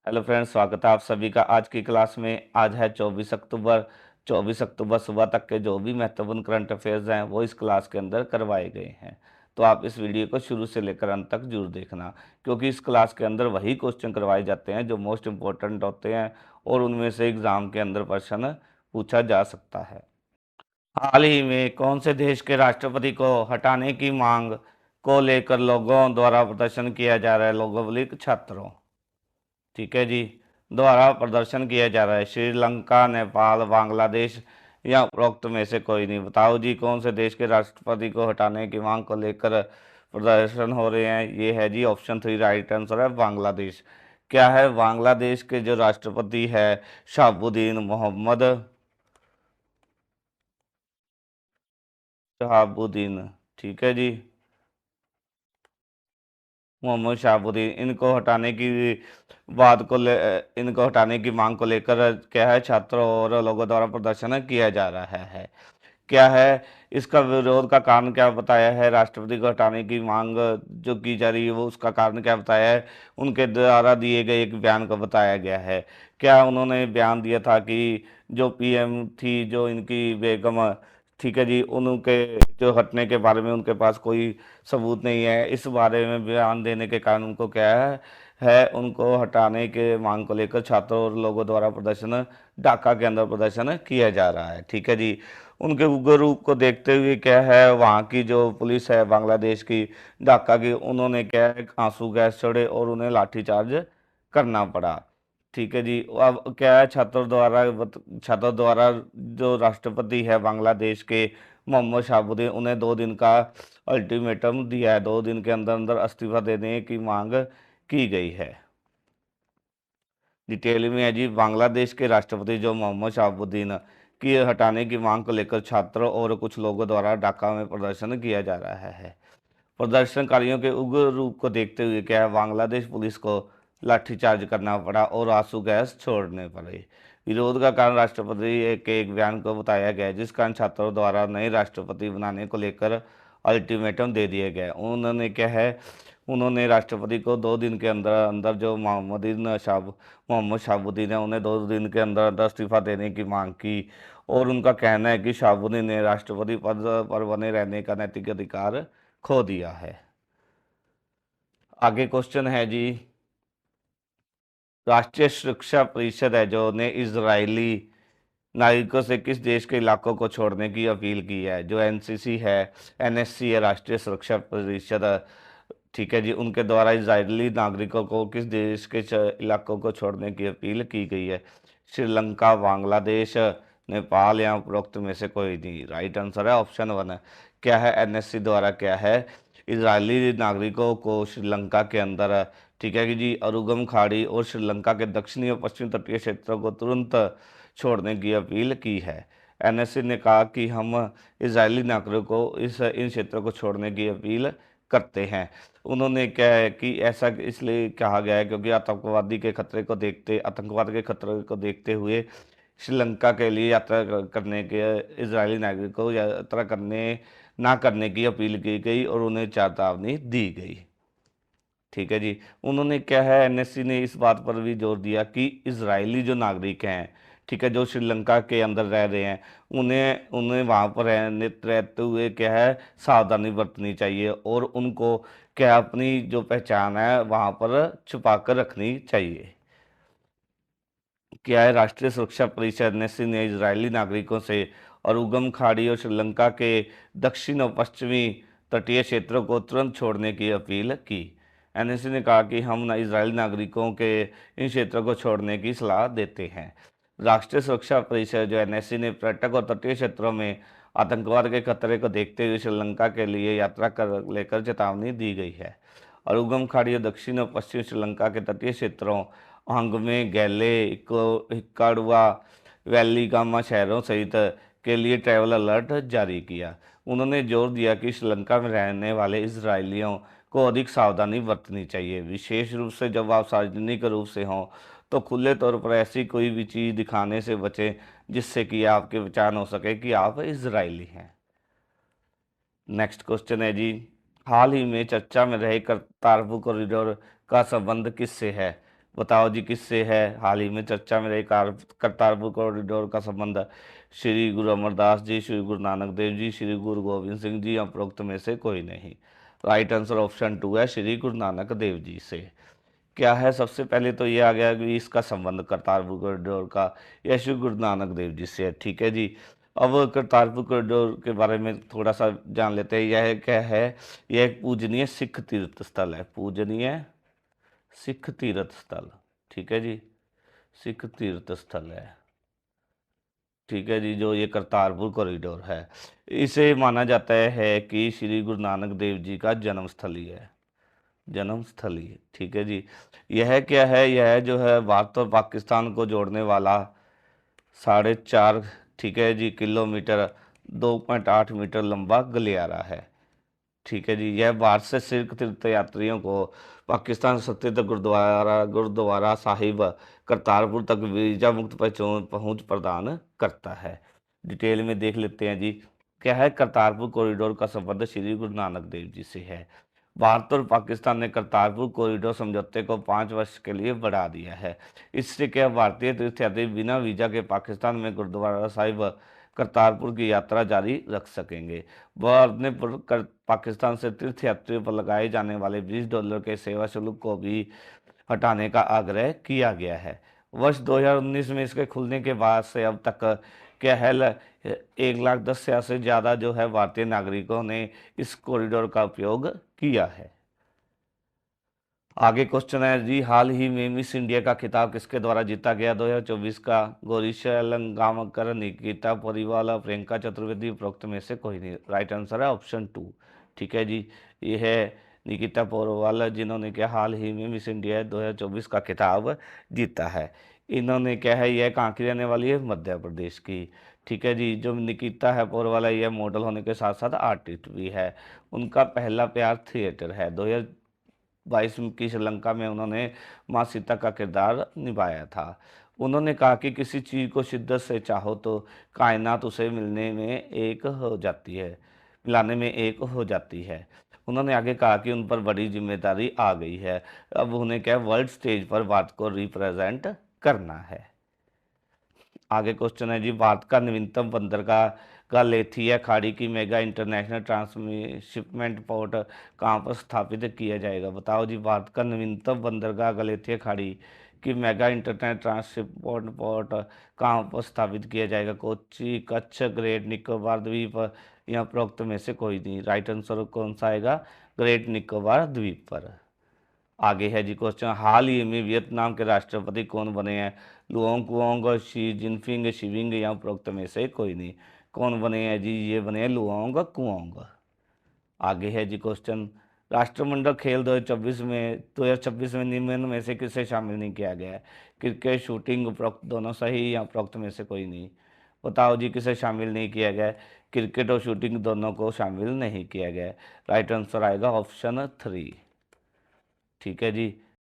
Hello friends, स्वागत है आप सभी का आज की क्लास में। आज है 24 अक्टूबर। 24 अक्टूबर सुबह तक के जो भी महत्वपूर्ण करंट अफेयर्स हैं वो इस क्लास के अंदर करवाए गए हैं। तो आप इस वीडियो को शुरू से लेकर अंत तक जरूर देखना, क्योंकि इस क्लास के अंदर वही क्वेश्चन करवाए जाते हैं जो मोस्ट इंपॉर्टेंट होते हैं और उनमें से एग्जाम के अंदर प्रश्न पूछा जा सकता है। हाल ही में कौन से देश के राष्ट्रपति को हटाने की मांग को लेकर लोगों द्वारा प्रदर्शन किया जा रहा है? लोगों बोलिए छात्रों, ठीक है जी, द्वारा प्रदर्शन किया जा रहा है। श्रीलंका, नेपाल, बांग्लादेश या उपरोक्त में से कोई नहीं। बताओ जी, कौन से देश के राष्ट्रपति को हटाने की मांग को लेकर प्रदर्शन हो रहे हैं? ये है जी ऑप्शन 3, राइट आंसर है बांग्लादेश। क्या है? बांग्लादेश के जो राष्ट्रपति है शहाबुद्दीन मोहम्मद शहाबुद्दीन, ठीक है जी, मोहम्मद शहाबुद्दीन, इनको हटाने की मांग को लेकर क्या है, छात्रों और लोगों द्वारा प्रदर्शन किया जा रहा है। क्या है इसका विरोध का कारण? क्या बताया है? राष्ट्रपति को हटाने की मांग जो की जा रही है वो उसका कारण क्या बताया है? उनके द्वारा दिए गए एक बयान को बताया गया है। क्या उन्होंने बयान दिया था कि जो पीएम थी, जो इनकी बेगम, ठीक है जी, उनके जो हटने के बारे में उनके पास कोई सबूत नहीं है। इस बारे में बयान देने के कारण उनको क्या है उनको हटाने के मांग को लेकर छात्रों और लोगों द्वारा प्रदर्शन, ढाका के अंदर प्रदर्शन किया जा रहा है, ठीक है जी। उनके उग्र रूप को देखते हुए क्या है, वहाँ की जो पुलिस है बांग्लादेश की, ढाका की, उन्होंने क्या है आंसू गैस छोड़े और उन्हें लाठीचार्ज करना पड़ा, ठीक है जी। अब क्या है, छात्रों द्वारा जो राष्ट्रपति है बांग्लादेश के मोहम्मद शहाबुद्दीन, उन्हें 2 दिन का अल्टीमेटम दिया है। 2 दिन के अंदर अंदर इस्तीफा देने की मांग की गई है। डिटेल में है जी, बांग्लादेश के राष्ट्रपति जो मोहम्मद शहाबुद्दीन की हटाने की मांग को लेकर छात्रों और कुछ लोगों द्वारा ढाका में प्रदर्शन किया जा रहा है। प्रदर्शनकारियों के उग्र रूप को देखते हुए क्या है, बांग्लादेश पुलिस को लाठीचार्ज करना पड़ा और आंसू गैस छोड़ने पड़े। विरोध का कारण राष्ट्रपति के एक बयान को बताया गया, जिस कारण छात्रों द्वारा नए राष्ट्रपति बनाने को लेकर अल्टीमेटम दे दिए गए। उन्होंने क्या है, उन्होंने राष्ट्रपति को 2 दिन के अंदर अंदर जो मोहम्मद शहाबुद्दीन है, उन्हें 2 दिन के अंदर अंदर इस्तीफा देने की मांग की। और उनका कहना है कि शहाबुद्दीन ने राष्ट्रपति पद पर बने रहने का नैतिक अधिकार खो दिया है। आगे क्वेश्चन है जी, राष्ट्रीय सुरक्षा परिषद है जो ने इजरायली नागरिकों से किस देश के इलाकों को छोड़ने की अपील की है? जो एनसीसी है, एनएससी है, राष्ट्रीय सुरक्षा परिषद, ठीक है जी, उनके द्वारा इजरायली नागरिकों को किस देश के इलाकों को छोड़ने की अपील की गई है? श्रीलंका, बांग्लादेश, नेपाल या उपरोक्त में से कोई नहीं। राइट आंसर है ऑप्शन 1। क्या है, एनएससी द्वारा क्या है, इजरायली नागरिकों को श्रीलंका के अंदर, ठीक है कि जी, अरुगम खाड़ी और श्रीलंका के दक्षिणी और पश्चिमी तटीय क्षेत्रों को तुरंत छोड़ने की अपील की है। एनएससी ने कहा कि हम इजरायली नागरिकों को इन क्षेत्रों को छोड़ने की अपील करते हैं। उन्होंने क्या है कि ऐसा इसलिए कहा गया है क्योंकि आतंकवाद के खतरे को देखते हुए श्रीलंका के लिए यात्रा करने के इजरायली नागरिकों को यात्रा करने ना करने की अपील की गई और उन्हें चेतावनी दी गई, ठीक है जी। उन्होंने क्या है, एनएससी ने इस बात पर भी जोर दिया कि इजरायली जो नागरिक हैं, ठीक है, जो श्रीलंका के अंदर रह रहे हैं, उन्हें उन्हें वहाँ पर रहते हुए क्या है सावधानी बरतनी चाहिए और उनको क्या अपनी जो पहचान है वहाँ पर छुपा कर रखनी चाहिए। क्या है, राष्ट्रीय सुरक्षा परिषद एनएससी ने इजरायली नागरिकों से और उगम खाड़ी और श्रीलंका के दक्षिण और पश्चिमी तटीय क्षेत्रों को तुरंत छोड़ने की अपील की। एनएससी ने कहा कि हम इजरायली नागरिकों के इन क्षेत्रों को छोड़ने की सलाह देते हैं। राष्ट्रीय सुरक्षा परिषद जो एनएससी ने पर्यटक और तटीय क्षेत्रों में आतंकवाद के खतरे को देखते हुए श्रीलंका के लिए यात्रा कर लेकर चेतावनी दी गई है। और उगम खाड़ी और दक्षिण और पश्चिम श्रीलंका के तटीय क्षेत्रों अंगमे, गैले, हिक्काडुआ, वैली गामा शहरों सहित के लिए ट्रैवल अलर्ट जारी किया। उन्होंने जोर दिया कि श्रीलंका में रहने वाले इजरायलियों को अधिक सावधानी बरतनी चाहिए, विशेष रूप से जब आप सार्वजनिक रूप से हों तो खुले तौर पर ऐसी कोई भी चीज़ दिखाने से बचें जिससे कि आपकी पहचान हो सके कि आप इजरायली हैं। नेक्स्ट क्वेश्चन है जी, हाल ही में चर्चा में रहे करतारपुर कॉरिडोर का संबंध किससे है? बताओ जी किससे है? हाल ही में चर्चा में रही करतारपुर कॉरिडोर का संबंध श्री गुरु अमरदास जी, श्री गुरु नानक देव जी, श्री गुरु गोविंद सिंह जी या उपरोक्त में से कोई नहीं। राइट आंसर ऑप्शन 2 है, श्री गुरु नानक देव जी से। क्या है? सबसे पहले तो ये आ गया कि इसका संबंध करतारपुर कॉरिडोर का या श्री गुरु नानक देव जी से है। ठीक है जी। अब करतारपुर कॉरिडोर के बारे में थोड़ा सा जान लेते हैं। यह क्या है? यह एक पूजनीय सिख तीर्थ स्थल है। पूजनीय सिख तीर्थ स्थल। ठीक है जी, सिख तीर्थ स्थल है। ठीक है जी, जो ये करतारपुर कॉरिडोर है, इसे माना जाता है कि श्री गुरु नानक देव जी का जन्म स्थली है। जन्म स्थली। ठीक है जी। यह क्या है? यह जो है भारत और पाकिस्तान को जोड़ने वाला 4.5, ठीक है जी, किलोमीटर, 2.8 मीटर लंबा गलियारा है। ठीक है जी। यह भारत से सिख तीर्थ यात्रियों को पाकिस्तान स्थित गुरुद्वारा साहिब करतारपुर तक वीजा मुक्त पहुंच प्रदान करता है। डिटेल में देख लेते हैं जी। क्या है? करतारपुर कॉरिडोर का संबंध श्री गुरु नानक देव जी से है। भारत और पाकिस्तान ने करतारपुर कॉरिडोर समझौते को 5 वर्ष के लिए बढ़ा दिया है। इससे क्या भारतीय तीर्थयात्री बिना वीजा के पाकिस्तान में गुरुद्वारा साहिब करतारपुर की यात्रा जारी रख सकेंगे। भारत ने पाकिस्तान से तीर्थयात्रियों पर लगाए जाने वाले $20 के सेवा शुल्क को भी हटाने का आग्रह किया गया है। वर्ष 2019 में इसके खुलने के बाद से अब तक क्या है 1,10,000 से ज़्यादा जो है भारतीय नागरिकों ने इस कॉरिडोर का उपयोग किया है। आगे क्वेश्चन है जी, हाल ही में मिस इंडिया का खिताब किसके द्वारा जीता गया? 2024 का गोरिशा लंगामकर, निकिता पोरीवाला, प्रियंका चतुर्वेदी, उपरोक्त में से कोई नहीं। राइट आंसर है ऑप्शन 2। ठीक है जी, ये है निकिता पोरवाला, जिन्होंने क्या हाल ही में मिस इंडिया 2024 का खिताब जीता है। इन्होंने क्या है, यह कहाँ की रहने वाली है? मध्य प्रदेश की। ठीक है जी। जो निकिता है पोरवाला, यह मॉडल होने के साथ साथ आर्टिस्ट भी है। उनका पहला प्यार थिएटर है। 2022 की श्रीलंका में उन्होंने माँ सीता का किरदार निभाया था। उन्होंने कहा कि किसी चीज़ को शिद्दत से चाहो तो कायनात उसे मिलाने में एक हो जाती है। उन्होंने आगे कहा कि उन पर बड़ी जिम्मेदारी आ गई है। अब उन्हें क्या वर्ल्ड स्टेज पर बात को रिप्रेजेंट करना है। आगे क्वेश्चन है जी, भारत का नवीनतम बंदरगाह गलेथिया खाड़ी की मेगा इंटरनेशनल ट्रांसशिपमेंट पोर्ट कहाँ पर स्थापित किया जाएगा? बताओ जी, भारत का नवीनतम बंदरगाह गलेथिया खाड़ी की मेगा इंटरनेशनल ट्रांसशिपमेंट पोर्ट कहाँ पर स्थापित किया जाएगा? कोच्चि, कच्छ, ग्रेट निकोबार द्वीप या उपरोक्त में से कोई नहीं। राइट आंसर कौन सा आएगा? ग्रेट निकोबार द्वीप पर। आगे है जी क्वेश्चन, हाल ही में वियतनाम के राष्ट्रपति कौन बने हैं? लुओंग कुओंग, शी जिनफिंग, शिविंग या उपरोक्त में से कोई नहीं। कौन बने हैं जी? ये बने हैं लुओंग कुओंग। आगे है जी क्वेश्चन, राष्ट्रमंडल खेल 2026 में निम्न में से किसे शामिल नहीं किया गया है? क्रिकेट, शूटिंग, उपरोक्त दोनों सही या उपरोक्त में से कोई नहीं। बताओ जी किसे शामिल नहीं किया गया है? क्रिकेट और शूटिंग दोनों को शामिल नहीं किया गया है। राइट आंसर आएगा ऑप्शन 3। ठीक है जी।